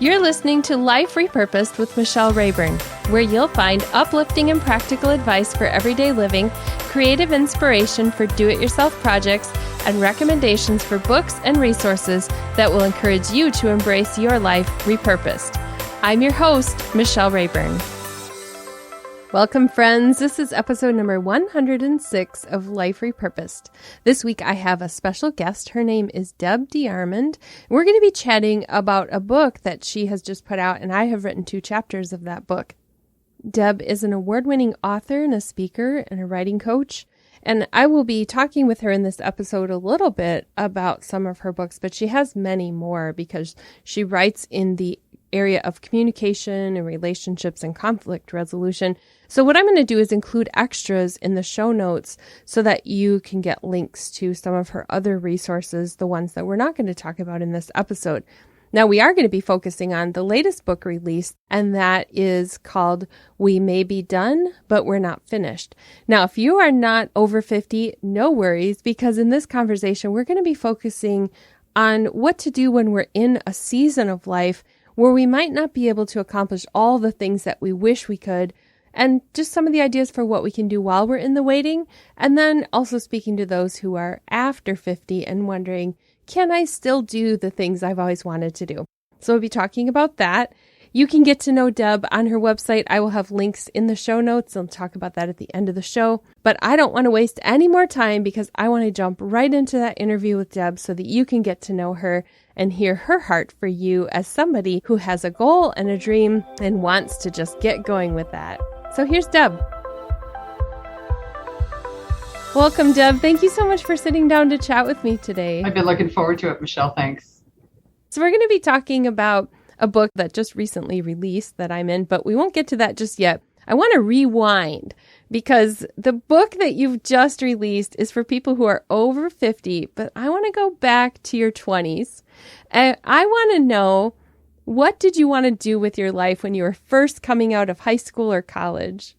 You're listening to Life Repurposed with Michelle Rayburn, where you'll find uplifting and practical advice for everyday living, creative inspiration for do-it-yourself projects, and recommendations for books and resources that will encourage you to embrace your life repurposed. I'm your host, Michelle Rayburn. Welcome, friends. This is episode number 106 of Life Repurposed. This week, I have a special guest. Her name is Deb DeArmond. We're going to be chatting about a book that she has just put out, and I have written 2 chapters of that book. Deb is an award-winning author and a speaker and a writing coach, and I will be talking with her in this episode a little bit about some of her books, but she has many more because she writes in the area of communication and relationships and conflict resolution. So what I'm going to do is include extras in the show notes so that you can get links to some of her other resources, the ones that we're not going to talk about in this episode. Now, we are going to be focusing on the latest book release, and that is called We May Be Done, But We're Not Finished. Now, if you are not over 50, no worries, because in this conversation, we're going to be focusing on what to do when we're in a season of life where we might not be able to accomplish all the things that we wish we could, and just some of the ideas for what we can do while we're in the waiting, and then also speaking to those who are after 50 and wondering, can I still do the things I've always wanted to do? So we'll be talking about that. You can get to know Deb on her website. I will have links in the show notes. I'll talk about that at the end of the show. But I don't want to waste any more time because I want to jump right into that interview with Deb so that you can get to know her and hear her heart for you as somebody who has a goal and a dream and wants to just get going with that. So here's Deb. Welcome, Deb. Thank you so much for sitting down to chat with me today. I've been looking forward to it, Michelle. Thanks. So we're going to be talking about a book that just recently released that I'm in, but we won't get to that just yet. I want to rewind because the book that you've just released is for people who are over 50, but I want to go back to your 20s. And I want to know, what did you want to do with your life when you were first coming out of high school or college?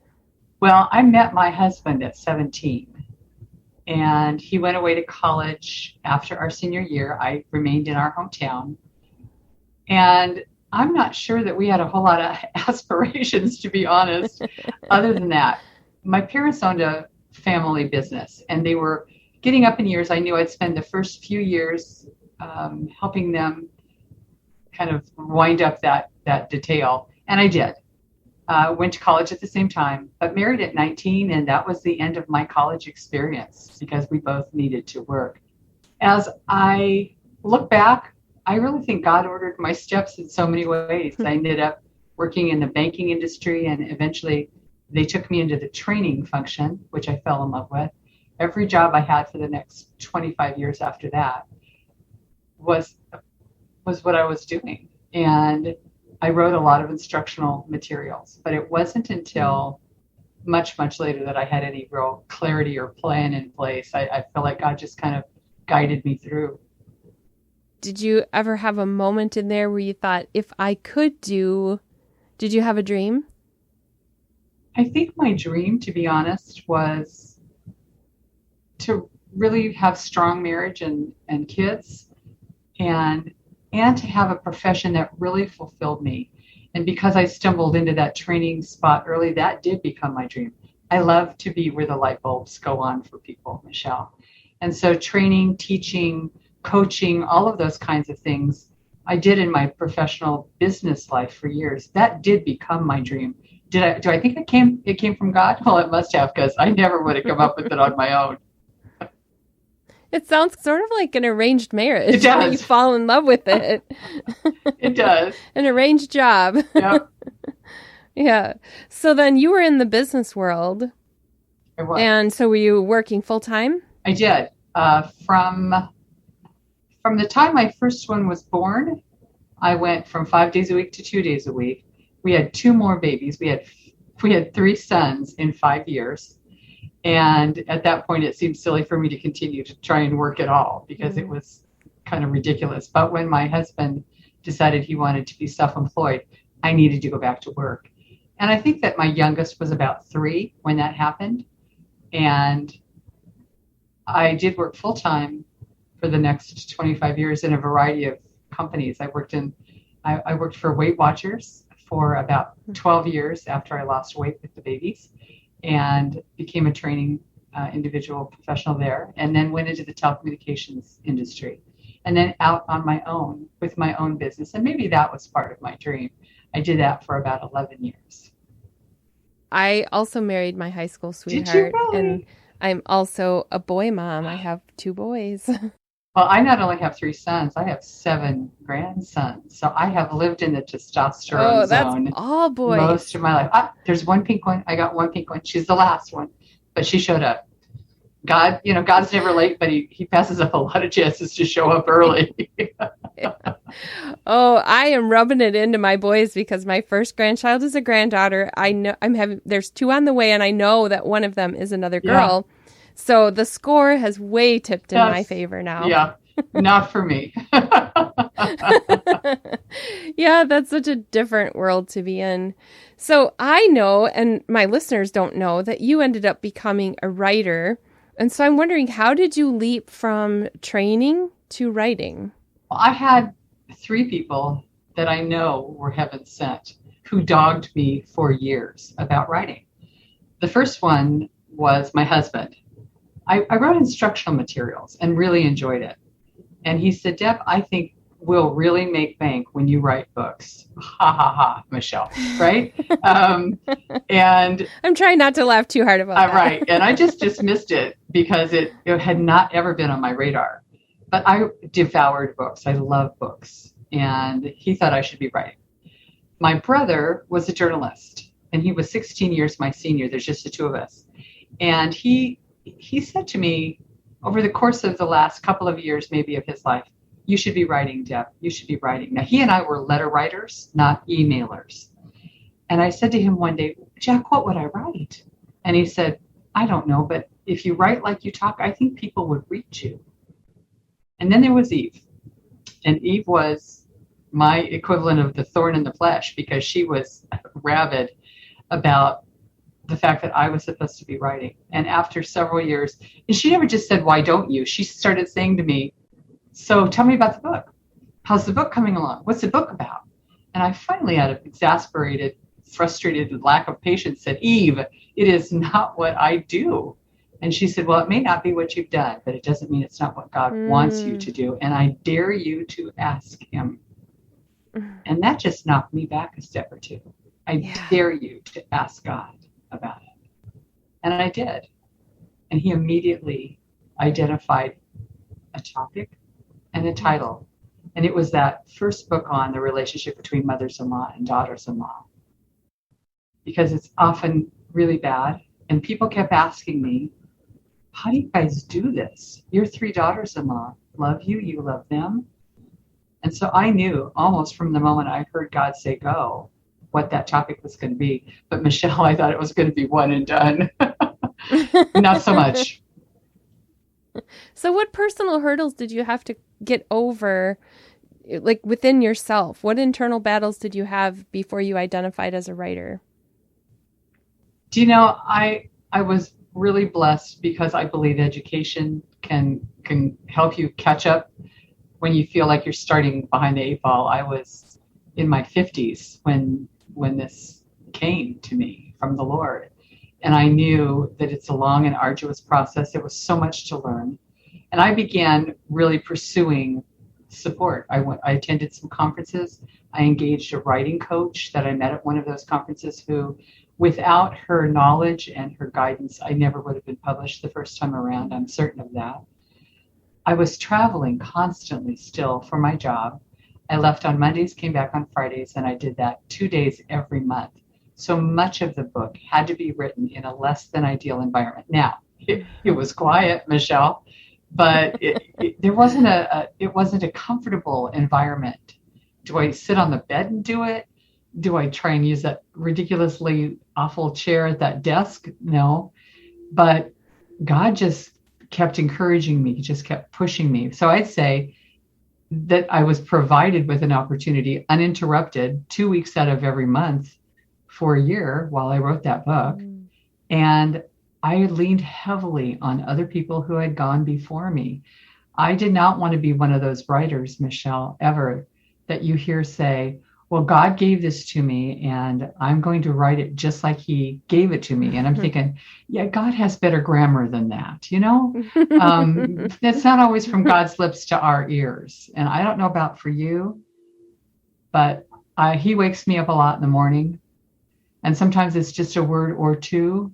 Well, I met my husband at 17, and he went away to college after our senior year. I remained in our hometown. And I'm not sure that we had a whole lot of aspirations, to be honest, other than that. My parents owned a family business, and they were getting up in years. I knew I'd spend the first few years helping them kind of wind up that detail. And I did. Went to college at the same time, but married at 19, and that was the end of my college experience because we both needed to work. As I look back, I really think God ordered my steps in so many ways. I ended up working in the banking industry, and eventually they took me into the training function, which I fell in love with. Every job I had for the next 25 years after that was what I was doing. And I wrote a lot of instructional materials, but it wasn't until much, much later that I had any real clarity or plan in place. I feel like God just kind of guided me through. Did you ever have a moment in there where you thought, if I could do, did you have a dream? I think my dream, to be honest, was to really have strong marriage and kids and to have a profession that really fulfilled me. And because I stumbled into that training spot early, that did become my dream. I love to be where the light bulbs go on for people, Michelle. And so training, teaching, coaching, all of those kinds of things I did in my professional business life for years. That did become my dream. Do I think it came from God? Well, it must have, because I never would have come up with it on my own. It sounds sort of like an arranged marriage. It does. You fall in love with it. It does. An arranged job. Yep. Yeah. So then you were in the business world. I was. And so were you working full time? I did. From the time my first one was born, I went from 5 days a week to 2 days a week. We had 2 more babies. We had 3 sons in 5 years. And at that point, it seemed silly for me to continue to try and work at all because it was kind of ridiculous. But when my husband decided he wanted to be self-employed, I needed to go back to work. And I think that my youngest was about 3 when that happened. And I did work full-time for the next 25 years in a variety of companies. I worked in I worked for Weight Watchers for about 12 years after I lost weight with the babies, and became a training individual professional there, and then went into the telecommunications industry, and then out on my own with my own business. And maybe that was part of my dream. I did that for about 11 years. I also married my high school sweetheart. Did you really? And I'm also a boy mom. I have 2 boys. Well, I not only have 3 sons, I have 7 grandsons. So I have lived in the testosterone zone all boys. most of my life. There's one pink one. I got one pink one. She's the last one, but she showed up. God, God's never late, but he passes up a lot of chances to show up early. Oh, I am rubbing it into my boys because my first grandchild is a granddaughter. I know there's 2 on the way, and I know that one of them is another girl. Yeah. So the score has way tipped in my favor now. Yeah, not for me. Yeah, that's such a different world to be in. So I know, and my listeners don't know, that you ended up becoming a writer. And so I'm wondering, how did you leap from training to writing? Well, I had 3 people that I know were heaven sent who dogged me for years about writing. The first one was my husband. I wrote instructional materials and really enjoyed it. And he said, Deb, I think we'll really make bank when you write books. Ha, ha, ha, Michelle, right? And I'm trying not to laugh too hard about that. Right. And I just dismissed it because it had not ever been on my radar. But I devoured books. I love books. And he thought I should be writing. My brother was a journalist, and he was 16 years my senior. There's just the 2 of us. And he said to me, over the course of the last couple of years, maybe of his life, you should be writing, Deb. You should be writing. Now, he and I were letter writers, not emailers. And I said to him one day, Jack, what would I write? And he said, I don't know, but if you write like you talk, I think people would read you. And then there was Eve. And Eve was my equivalent of the thorn in the flesh, because she was rabid about the fact that I was supposed to be writing. And after several years, and she never just said, why don't you? She started saying to me, so tell me about the book. How's the book coming along? What's the book about? And I finally, out of exasperated, frustrated lack of patience, said, Eve, it is not what I do. And she said, well, it may not be what you've done, but it doesn't mean it's not what God wants you to do. And I dare you to ask him. And that just knocked me back a step or 2. I dare you to ask God about it. And I did. And he immediately identified a topic and a title. And it was that first book on the relationship between mothers-in-law and daughters-in-law. Because it's often really bad. And people kept asking me, how do you guys do this? Your 3 daughters-in-law love you, you love them. And so I knew almost from the moment I heard God say go, what that topic was going to be. But Michelle, I thought it was going to be one and done. Not so much. So what personal hurdles did you have to get over, like within yourself? What internal battles did you have before you identified as a writer? Do you know, I was really blessed because I believe education can help you catch up when you feel like you're starting behind the 8 ball. I was in my 50s when this came to me from the Lord. And I knew that it's a long and arduous process. There was so much to learn. And I began really pursuing support. I attended some conferences. I engaged a writing coach that I met at one of those conferences who, without her knowledge and her guidance, I never would have been published the first time around. I'm certain of that. I was traveling constantly still for my job. I left on Mondays, came back on Fridays, and I did that 2 days every month. So much of the book had to be written in a less than ideal environment. Now, it was quiet, Michelle, but it wasn't a comfortable environment. Do I sit on the bed and do it? Do I try and use that ridiculously awful chair at that desk? No. But God just kept encouraging me. He just kept pushing me. So I'd say that I was provided with an opportunity, uninterrupted, 2 weeks out of every month for a year while I wrote that book. And I leaned heavily on other people who had gone before me. I did not want to be one of those writers, Michelle, ever, that you hear say, well, God gave this to me and I'm going to write it just like he gave it to me. And I'm thinking, yeah, God has better grammar than that, you know? That's not always from God's lips to our ears. And I don't know about for you, but he wakes me up a lot in the morning. And sometimes it's just a word or two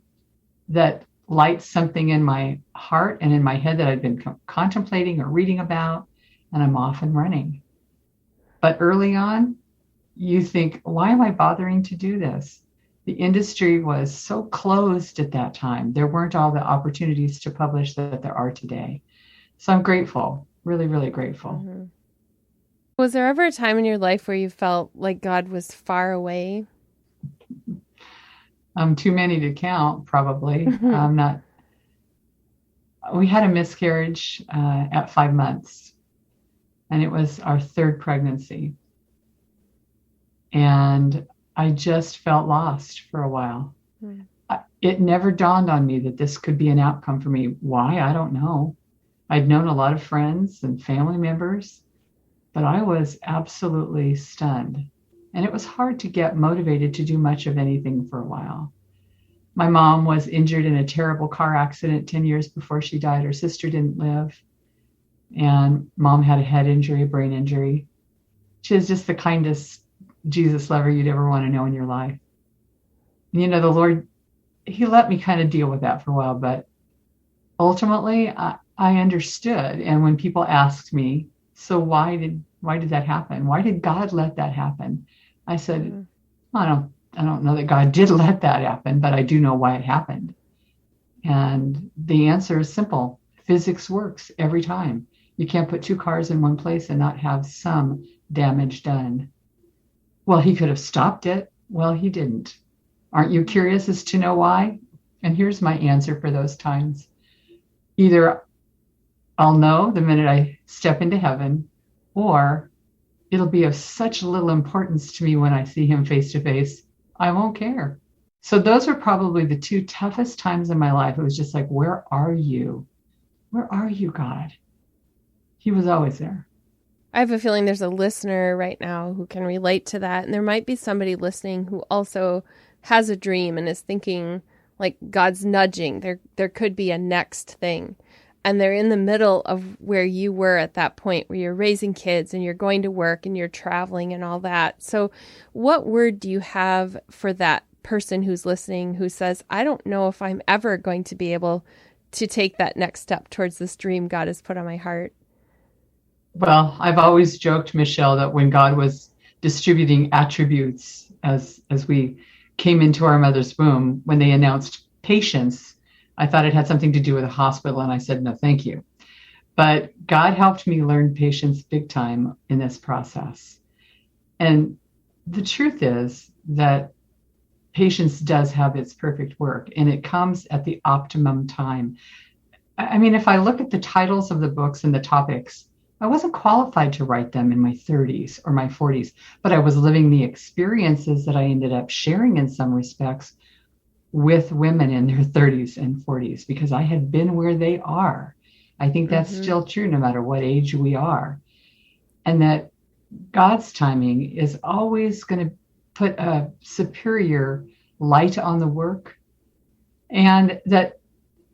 that lights something in my heart and in my head that I've been contemplating or reading about, and I'm off and running. But early on, you think, why am I bothering to do this? The industry was so closed at that time. There weren't all the opportunities to publish that there are today. So I'm grateful, really, really grateful. Mm-hmm. Was there ever a time in your life where you felt like God was far away? Too many to count, probably. We had a miscarriage at 5 months, and it was our third pregnancy. And I just felt lost for a while. It never dawned on me that this could be an outcome for me. Why? I don't know. I'd known a lot of friends and family members, but I was absolutely stunned. And it was hard to get motivated to do much of anything for a while. My mom was injured in a terrible car accident 10 years before she died. Her sister didn't live. And mom had a head injury, a brain injury. She was just the kindest Jesus lover you'd ever want to know in your life. And, you know, the Lord, he let me kind of deal with that for a while, but ultimately I understood. And when people asked me, so why did that happen? Why did God let that happen? I said, I don't know that God did let that happen, but I do know why it happened. And the answer is simple. Physics works every time. You can't put two cars in one place and not have some damage done. Well, he could have stopped it. Well, he didn't. Aren't you curious as to know why? And here's my answer for those times. Either I'll know the minute I step into heaven, or it'll be of such little importance to me when I see him face to face, I won't care. So those were probably the two toughest times in my life. It was just like, where are you? Where are you, God? He was always there. I have a feeling there's a listener right now who can relate to that. And there might be somebody listening who also has a dream and is thinking like God's nudging. There could be a next thing. And they're in the middle of where you were at that point, where you're raising kids and you're going to work and you're traveling and all that. So what word do you have for that person who's listening who says, I don't know if I'm ever going to be able to take that next step towards this dream God has put on my heart? Well, I've always joked, Michelle, that when God was distributing attributes as we came into our mother's womb, when they announced patience, I thought it had something to do with a hospital, and I said, no, thank you. But God helped me learn patience big time in this process. And the truth is that patience does have its perfect work, and it comes at the optimum time. I mean, if I look at the titles of the books and the topics, I wasn't qualified to write them in my 30s or my 40s, but I was living the experiences that I ended up sharing in some respects with women in their 30s and 40s, because I had been where they are. I think that's still true no matter what age we are. And that God's timing is always going to put a superior light on the work. And that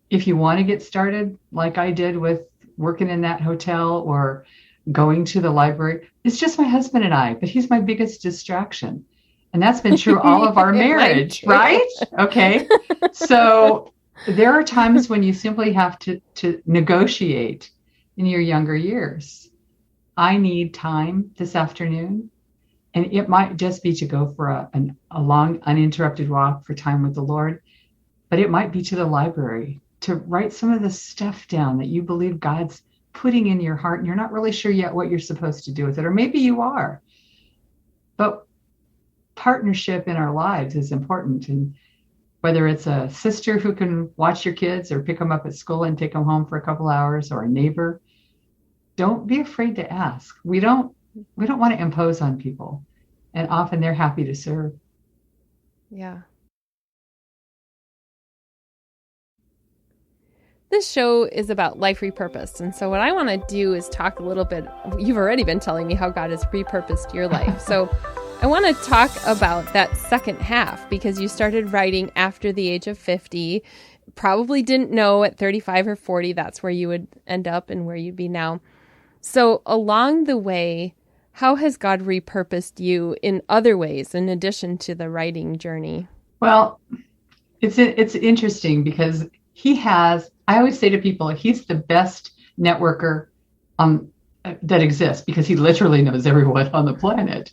if you want to get started, like I did with working in that hotel or going to the library, it's just my husband and I, but he's my biggest distraction. And that's been true all of our marriage, right? Okay. So there are times when you simply have to negotiate in your younger years. I need time this afternoon. And it might just be to go for a long, uninterrupted walk for time with the Lord. But it might be to the library to write some of the stuff down that you believe God's putting in your heart. And you're not really sure yet what you're supposed to do with it. Or maybe you are. But partnership in our lives is important. And whether it's a sister who can watch your kids or pick them up at school and take them home for a couple hours, or a neighbor, don't be afraid to ask. We don't want to impose on people. And often they're happy to serve. Yeah. This show is about life repurposed. And so what I want to do is talk a little bit, you've already been telling me how God has repurposed your life. So I want to talk about that second half, because you started writing after the age of 50, probably didn't know at 35 or 40 that's where you would end up and where you'd be now. So along the way, how has God repurposed you in other ways in addition to the writing journey? Well, it's interesting because I always say to people, he's the best networker that exists, because he literally knows everyone on the planet.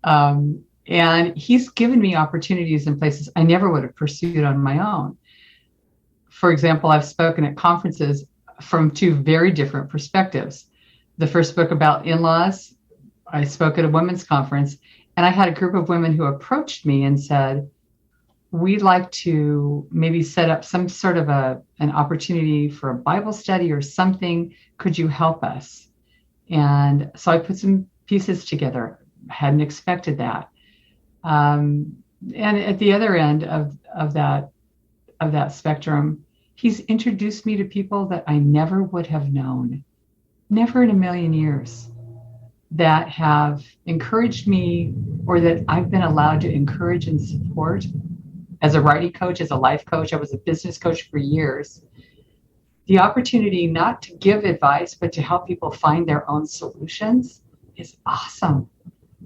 And he's given me opportunities in places I never would have pursued on my own. For example, I've spoken at conferences from two very different perspectives. The first book about in-laws, I spoke at a women's conference, and I had a group of women who approached me and said, we'd like to maybe set up some sort of an opportunity for a Bible study or something. Could you help us? And so I put some pieces together. I hadn't expected that. And at the other end of that spectrum, he's introduced me to people that I never would have known, never in a million years, that have encouraged me, or that I've been allowed to encourage and support. As a writing coach, as a life coach, I was a business coach for years. The opportunity not to give advice, but to help people find their own solutions is awesome,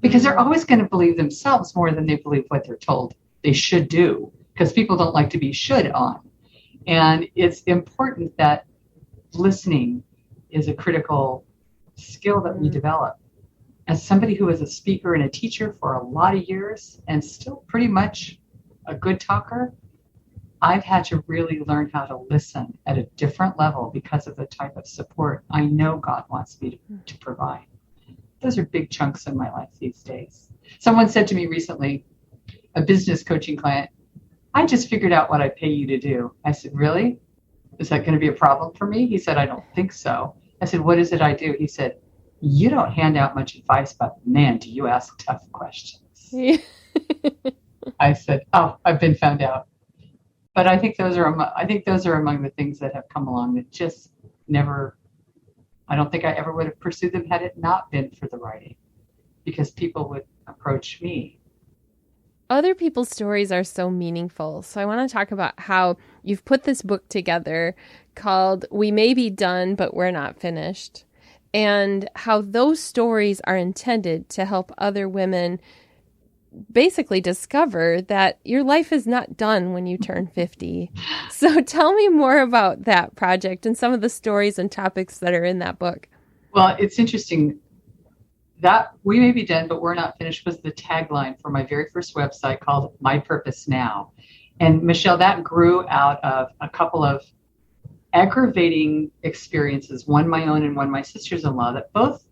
because they're always going to believe themselves more than they believe what they're told they should do, because people don't like to be should on. And it's important that listening is a critical skill that we develop. As somebody who was a speaker and a teacher for a lot of years and still pretty much a good talker, I've had to really learn how to listen at a different level because of the type of support I know God wants me to provide. Those are big chunks in my life these days. Someone said to me recently, a business coaching client, I just figured out what I pay you to do. I said, really? Is that going to be a problem for me? He said, I don't think so. I said, what is it I do? He said, you don't hand out much advice, but man, do you ask tough questions. Yeah. I said, oh, I've been found out. But I think those are among the things that have come along that just never, I don't think I ever would have pursued them had it not been for the writing, because people would approach me. Other people's stories are so meaningful. So I want to talk about how you've put this book together called We May Be Done, But We're Not Finished, and how those stories are intended to help other women basically discover that your life is not done when you turn 50. So tell me more about that project and some of the stories and topics that are in that book. Well, it's interesting that We May Be Done, But We're Not Finished was the tagline for my very first website called My Purpose Now. And Michelle, that grew out of a couple of aggravating experiences, one my own and one my sister's-in-law, that both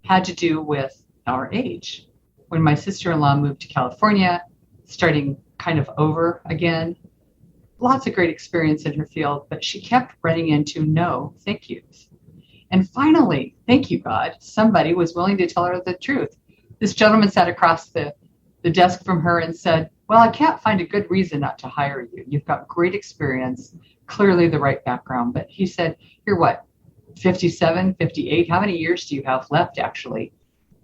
had to do with our age. When my sister-in-law moved to California, starting kind of over again, lots of great experience in her field, but she kept running into no thank yous. And finally, thank you, God, somebody was willing to tell her the truth. This gentleman sat across the desk from her and said, well, I can't find a good reason not to hire you. You've got great experience, clearly the right background. But he said, you're what, 57, 58? How many years do you have left actually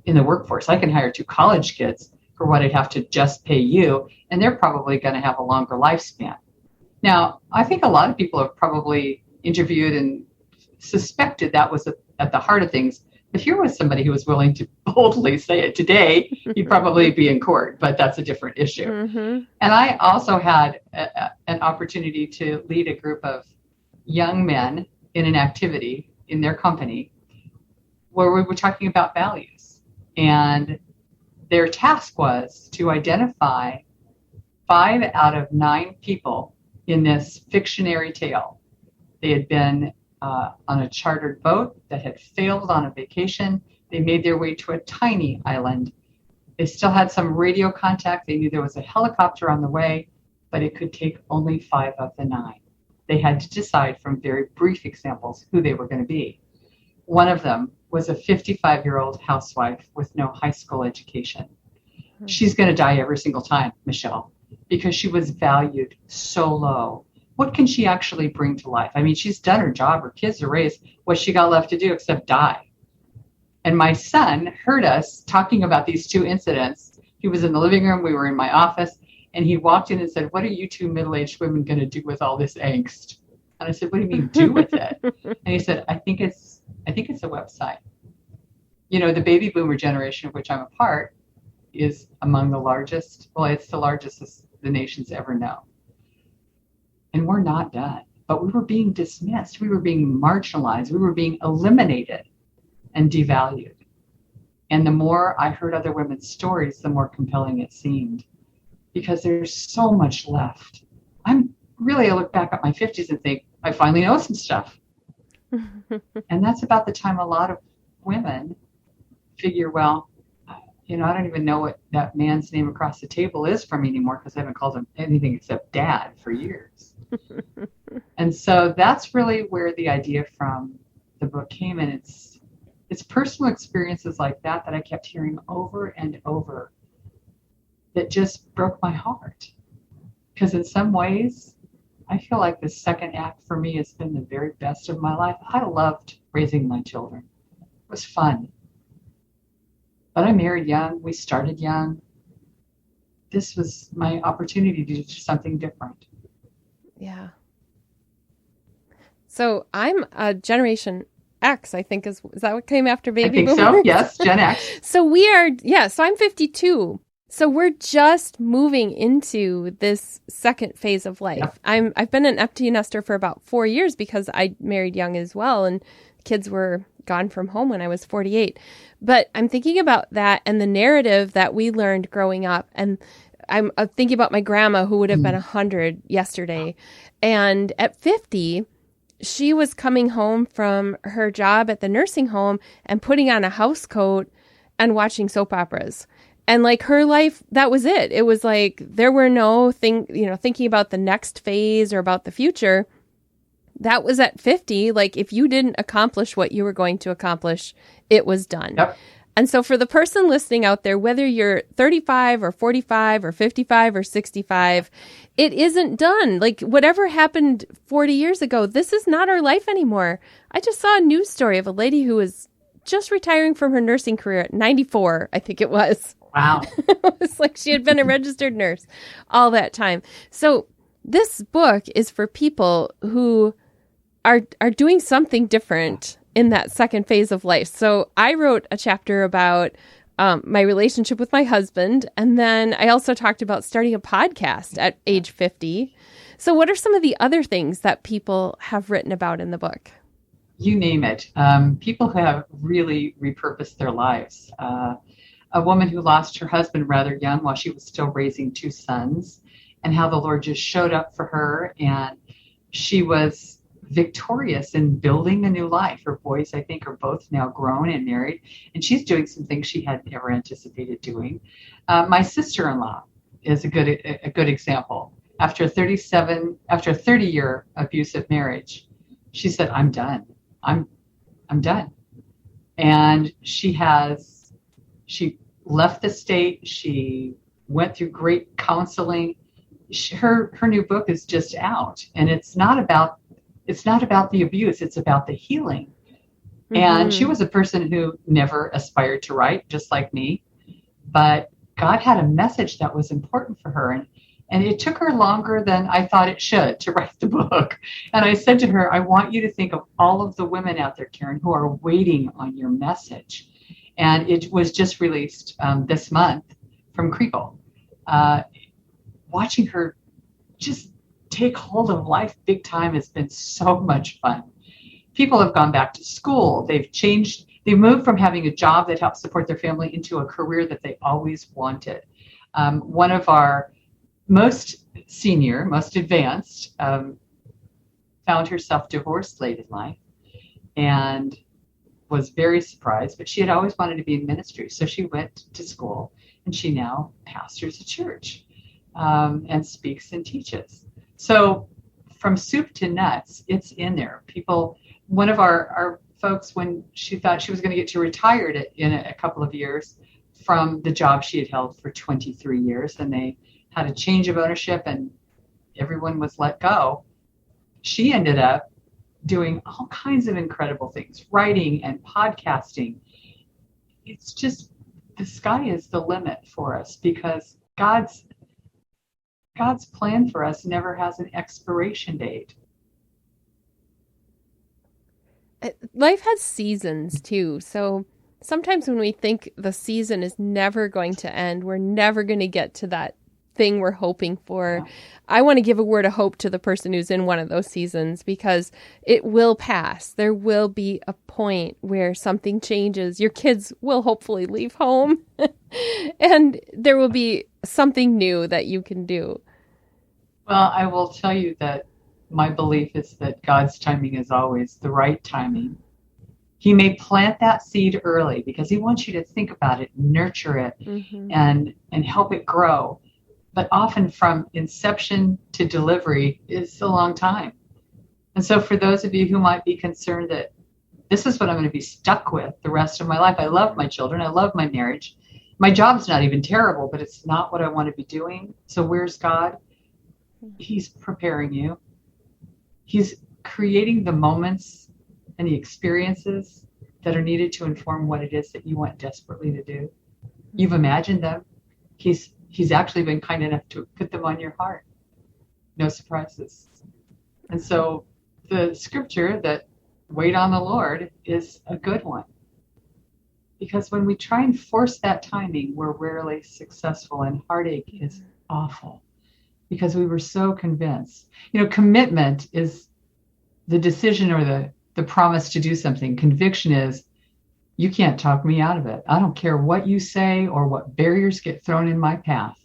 in the workforce? I can hire 2 college kids for what I'd have to just pay you, and they're probably going to have a longer lifespan. Now, I think a lot of people have probably interviewed and suspected that was at the heart of things. If you're with somebody who was willing to boldly say it today, you'd probably be in court, but that's a different issue. Mm-hmm. And I also had an opportunity to lead a group of young men in an activity in their company where we were talking about values. And their task was to identify 5 out of 9 people in this fictionary tale. They had been on a chartered boat that had failed on a vacation. They made their way to a tiny island. They still had some radio contact. They knew there was a helicopter on the way, but it could take only 5 of the 9. They had to decide from very brief examples who they were going to be. One of them was a 55-year-old housewife with no high school education. She's going to die every single time, Michelle, because she was valued so low what can she actually bring to life? I mean, she's done her job, her kids are raised. What's she got left to do except die? And my son heard us talking about these two incidents. He was in the living room, we were in my office, and he walked in and said, what are you two middle-aged women going to do with all this angst? And I said, what do you mean do with it? And he said, I think it's a website. You know, the baby boomer generation, of which I'm a part, is among the largest. Well, it's the largest the nation's ever known. And we're not done. But we were being dismissed. We were being marginalized. We were being eliminated and devalued. And the more I heard other women's stories, the more compelling it seemed. Because there's so much left. I look back at my 50s and think, I finally know some stuff. And that's about the time a lot of women figure, well, you know, I don't even know what that man's name across the table is for me anymore because I haven't called him anything except dad for years. And so that's really where the idea from the book came. And it's personal experiences like that I kept hearing over and over that just broke my heart. Because in some ways, I feel like the second act for me has been the very best of my life. I loved raising my children. It was fun. But I married young. We started young. This was my opportunity to do something different. Yeah. So I'm a Generation X, I think is that what came after baby boomers? I think so, yes, Gen X. So so I'm 52. So we're just moving into this second phase of life. Yep. I've been an empty nester for about 4 years because I married young as well, and kids were gone from home when I was 48. But I'm thinking about that and the narrative that we learned growing up, and I'm thinking about my grandma who would have been 100 yesterday, and at 50, she was coming home from her job at the nursing home and putting on a house coat and watching soap operas. And like her life, that was it. It was like there were no thinking about the next phase or about the future. That was at 50. Like if you didn't accomplish what you were going to accomplish, it was done. Yep. And so for the person listening out there, whether you're 35 or 45 or 55 or 65, it isn't done. Like whatever happened 40 years ago, this is not our life anymore. I just saw a news story of a lady who was just retiring from her nursing career at 94, I think it was. Wow. It was like she had been a registered nurse all that time. So this book is for people who are doing something different in that second phase of life. So I wrote a chapter about my relationship with my husband. And then I also talked about starting a podcast at age 50. So what are some of the other things that people have written about in the book? You name it. People who have really repurposed their lives. A woman who lost her husband rather young while she was still raising two sons, and how the Lord just showed up for her, and she was victorious in building a new life. Her boys, I think, are both now grown and married, and she's doing some things she had never anticipated doing. My sister-in-law is a good example. After a 30-year abusive marriage, she said, "I'm done. I'm done." And she left the state. She went through great counseling. Her new book is just out, and it's not about the abuse. It's about the healing. Mm-hmm. And she was a person who never aspired to write, just like me, but God had a message that was important for her. And it took her longer than I thought it should to write the book. And I said to her, I want you to think of all of the women out there, Karen, who are waiting on your message. And it was just released this month from Kriegel. Watching her just take hold of life big time has been so much fun. People have gone back to school. They've moved from having a job that helps support their family into a career that they always wanted. One of our most senior, most advanced, found herself divorced late in life and was very surprised, but she had always wanted to be in ministry. So she went to school, and she now pastors a church and speaks and teaches. So from soup to nuts, it's in there. One of our folks, when she thought she was going to get to retire in a couple of years from the job she had held for 23 years, and they had a change of ownership and everyone was let go, she ended up doing all kinds of incredible things, writing and podcasting. It's just, the sky is the limit for us because God's plan for us never has an expiration date. Life has seasons too. So sometimes when we think the season is never going to end, we're never going to get to that thing we're hoping for. Yeah. I want to give a word of hope to the person who's in one of those seasons because it will pass. There will be a point where something changes. Your kids will hopefully leave home and there will be something new that you can do. Well, I will tell you that my belief is that God's timing is always the right timing. He may plant that seed early because he wants you to think about it, nurture it, and help it grow. But often from inception to delivery is a long time. And so for those of you who might be concerned that this is what I'm going to be stuck with the rest of my life. I love my children. I love my marriage. My job's not even terrible, but it's not what I want to be doing. So where's God? He's preparing you. He's creating the moments and the experiences that are needed to inform what it is that you want desperately to do. You've imagined them. He's actually been kind enough to put them on your heart. No surprises. And so the scripture that wait on the Lord is a good one. Because when we try and force that timing, we're rarely successful, and heartache is awful because we were so convinced. Commitment is the decision or the promise to do something. Conviction is, you can't talk me out of it. I don't care what you say or what barriers get thrown in my path.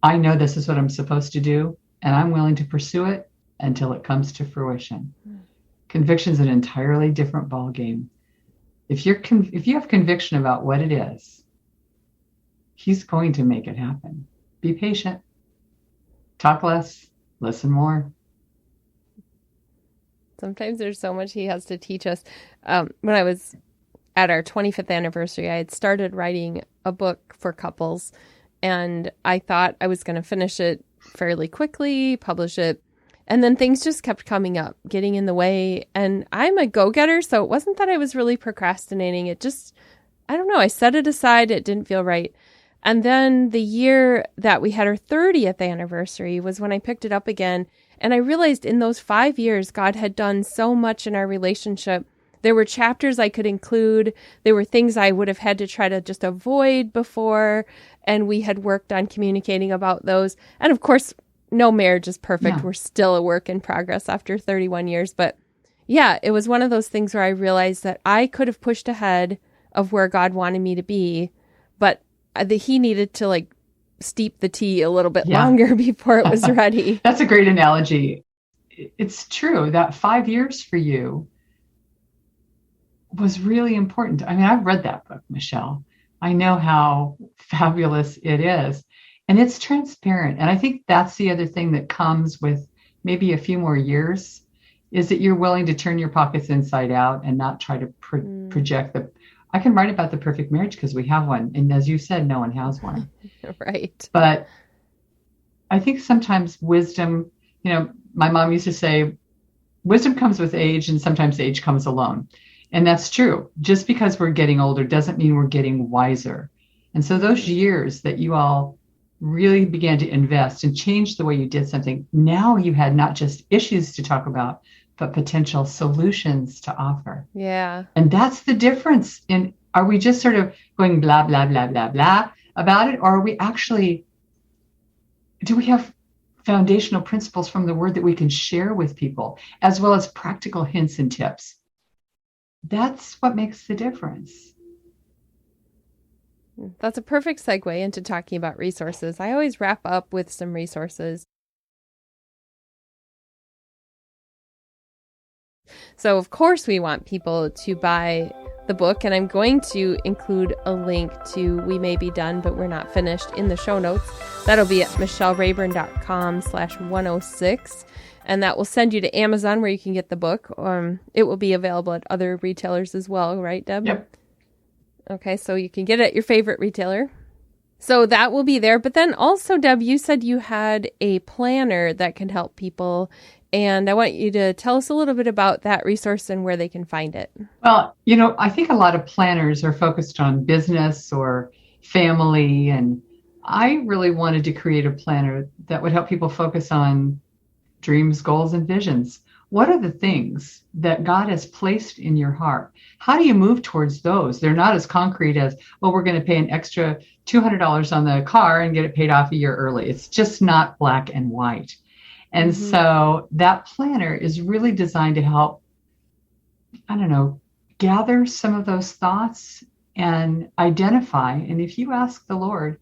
I know this is what I'm supposed to do, and I'm willing to pursue it until it comes to fruition. Conviction is an entirely different ballgame. If you have conviction about what it is, he's going to make it happen. Be patient. Talk less. Listen more. Sometimes there's so much he has to teach us. When I was at our 25th anniversary, I had started writing a book for couples, and I thought I was going to finish it fairly quickly, publish it. And then things just kept coming up, getting in the way. And I'm a go-getter, so it wasn't that I was really procrastinating. It just, I don't know, I set it aside. It didn't feel right. And then the year that we had our 30th anniversary was when I picked it up again. And I realized in those 5 years, God had done so much in our relationship. There were chapters I could include. There were things I would have had to try to just avoid before. And we had worked on communicating about those. And of course, no marriage is perfect. Yeah. We're still a work in progress after 31 years. But yeah, it was one of those things where I realized that I could have pushed ahead of where God wanted me to be, but he needed to steep the tea a little bit longer before it was ready. That's a great analogy. It's true that 5 years for you was really important. I mean, I've read that book, Michelle. I know how fabulous it is. And it's transparent. And I think that's the other thing that comes with maybe a few more years is that you're willing to turn your pockets inside out and not try to project I can write about the perfect marriage because we have one. And as you said, no one has one. Right. But I think sometimes wisdom, my mom used to say, wisdom comes with age and sometimes age comes alone. And that's true. Just because we're getting older doesn't mean we're getting wiser. And so those years that you all really began to invest and change the way you did something, now you had not just issues to talk about, but potential solutions to offer. Yeah. And that's the difference are we just sort of going blah, blah, blah, blah, blah about it? Or are we actually, do we have foundational principles from the word that we can share with people, as well as practical hints and tips? That's what makes the difference. That's a perfect segue into talking about resources. I always wrap up with some resources. So, of course, we want people to buy the book, and I'm going to include a link to We May Be Done, But We're Not Finished in the show notes. That'll be at michellerayburn.com/106, and that will send you to Amazon where you can get the book. It will be available at other retailers as well, right, Deb? Yep. Okay, so you can get it at your favorite retailer. So that will be there. But then also, Deb, you said you had a planner that can help people. And I want you to tell us a little bit about that resource and where they can find it. Well, I think a lot of planners are focused on business or family, and I really wanted to create a planner that would help people focus on dreams, goals, and visions. What are the things that God has placed in your heart? How do you move towards those? They're not as concrete as, well, we're going to pay an extra $200 on the car and get it paid off a year early. It's just not black and white. And so that planner is really designed to help, gather some of those thoughts and identify. And if you ask the Lord,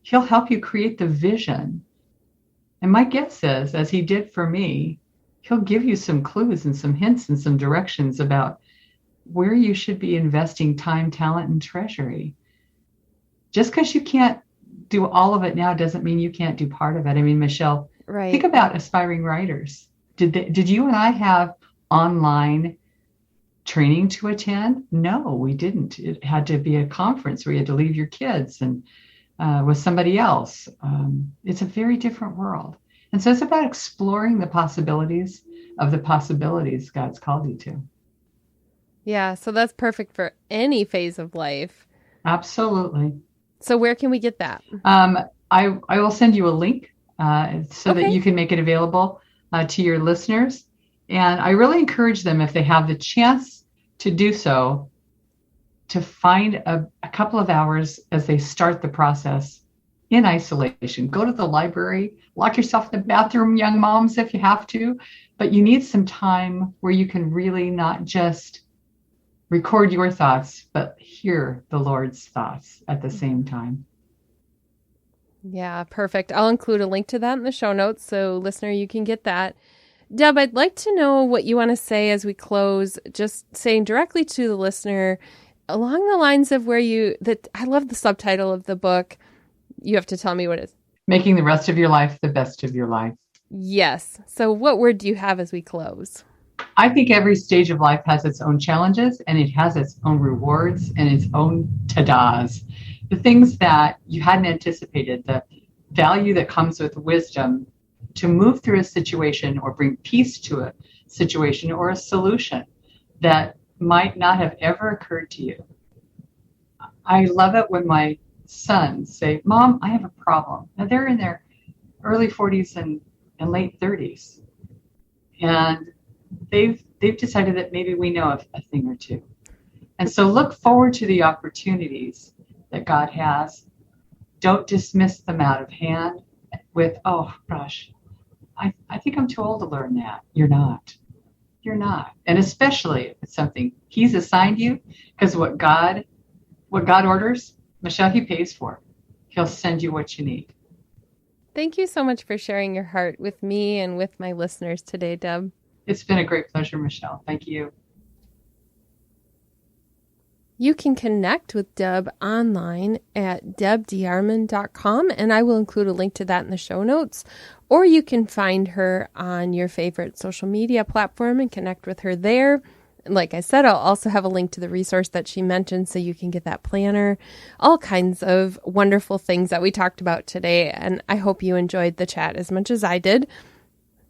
He'll help you create the vision. And my guess is, as He did for me, He'll give you some clues and some hints and some directions about where you should be investing time, talent, and treasury. Just because you can't do all of it now doesn't mean you can't do part of it. I mean, Michelle, right. Think about aspiring writers. Did you and I have online training to attend? No, we didn't. It had to be a conference where you had to leave your kids and with somebody else. It's a very different world. And so it's about exploring the possibilities God's called you to. Yeah, so that's perfect for any phase of life. Absolutely. So where can we get that? I will send you a link so that you can make it available to your listeners. And I really encourage them, if they have the chance to do so, to find a couple of hours as they start the process in isolation. Go to the library, lock yourself in the bathroom, young moms, if you have to, but you need some time where you can really not just record your thoughts, but hear the Lord's thoughts at the same time. Yeah, perfect. I'll include a link to that in the show notes, so listener, you can get that. Deb, I'd like to know what you want to say as we close, just saying directly to the listener along the lines of I love the subtitle of the book. You have to tell me what it is. Making the rest of your life the best of your life. Yes. So what word do you have as we close? I think every stage of life has its own challenges, and it has its own rewards and its own ta-das. The things that you hadn't anticipated, the value that comes with wisdom to move through a situation or bring peace to a situation or a solution that might not have ever occurred to you. I love it when my sons say, Mom, I have a problem. Now they're in their early 40s and late 30s. And they've decided that maybe we know a thing or two. And so look forward to the opportunities that God has. Don't dismiss them out of hand with, oh gosh, I think I'm too old to learn that. You're not. You're not. And especially if it's something He's assigned you, because what God orders, Michelle, He pays for. He'll send you what you need. Thank you so much for sharing your heart with me and with my listeners today, Deb. It's been a great pleasure, Michelle. Thank you. You can connect with Deb online at debdearmond.com, and I will include a link to that in the show notes. Or you can find her on your favorite social media platform and connect with her there. Like I said, I'll also have a link to the resource that she mentioned so you can get that planner, all kinds of wonderful things that we talked about today. And I hope you enjoyed the chat as much as I did.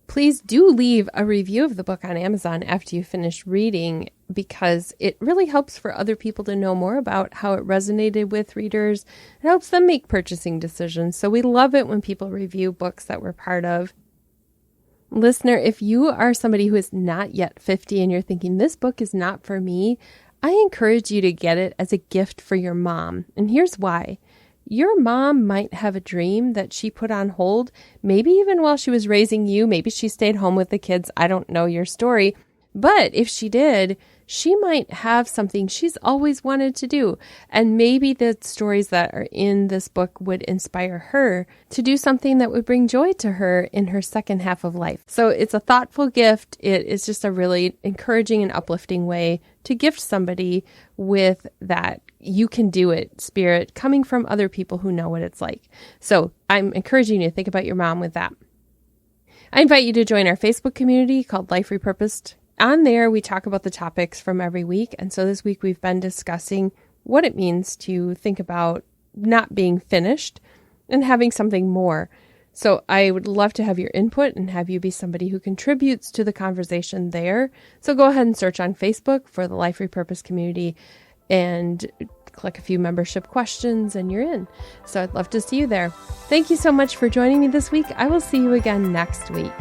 Please do leave a review of the book on Amazon after you finish reading, because it really helps for other people to know more about how it resonated with readers. It helps them make purchasing decisions. So we love it when people review books that we're part of. Listener, if you are somebody who is not yet 50 and you're thinking this book is not for me, I encourage you to get it as a gift for your mom. And here's why. Your mom might have a dream that she put on hold, maybe even while she was raising you. Maybe she stayed home with the kids. I don't know your story. But if she did, she might have something she's always wanted to do. And maybe the stories that are in this book would inspire her to do something that would bring joy to her in her second half of life. So it's a thoughtful gift. It is just a really encouraging and uplifting way to gift somebody with that you can do it spirit coming from other people who know what it's like. So I'm encouraging you to think about your mom with that. I invite you to join our Facebook community called Life Repurposed. On there, we talk about the topics from every week. And so this week we've been discussing what it means to think about not being finished and having something more. So I would love to have your input and have you be somebody who contributes to the conversation there. So go ahead and search on Facebook for the Life Repurposed community and click a few membership questions and you're in. So I'd love to see you there. Thank you so much for joining me this week. I will see you again next week.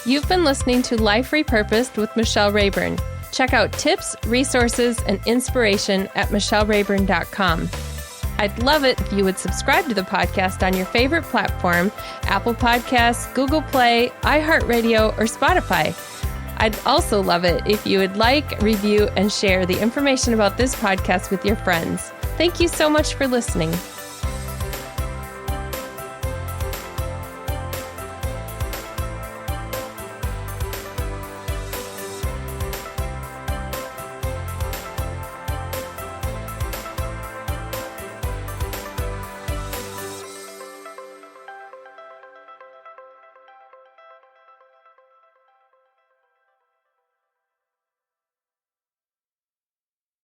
You've been listening to Life Repurposed with Michelle Rayburn. Check out tips, resources, and inspiration at michellerayburn.com. I'd love it if you would subscribe to the podcast on your favorite platform, Apple Podcasts, Google Play, iHeartRadio, or Spotify. I'd also love it if you would like, review, and share the information about this podcast with your friends. Thank you so much for listening.